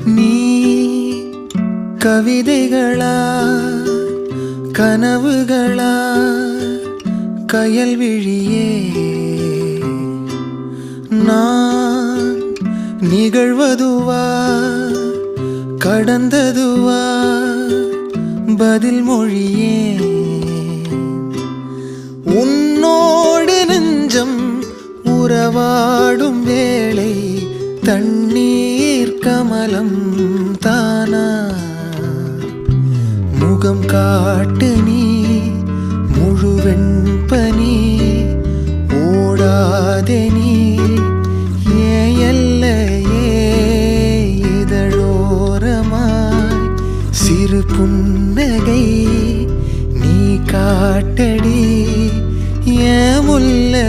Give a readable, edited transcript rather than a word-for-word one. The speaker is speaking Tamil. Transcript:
நீ கவிதைகளா கனவுகளா கயல் விழியே நான் நிகழ்வதுவா கடந்ததுவா பதில் மொழியே உன்னோடு நெஞ்சம் உறவாடும் வேளை தண்ணீர் கமலம் தானா முகம் காட்டு நீ முழுவெண் பனி ஓடாதே நீ ஏன் எல்லையே இதழோரமாய் சிறு புன்னகை நீ காட்டடி ஏன் முல்லை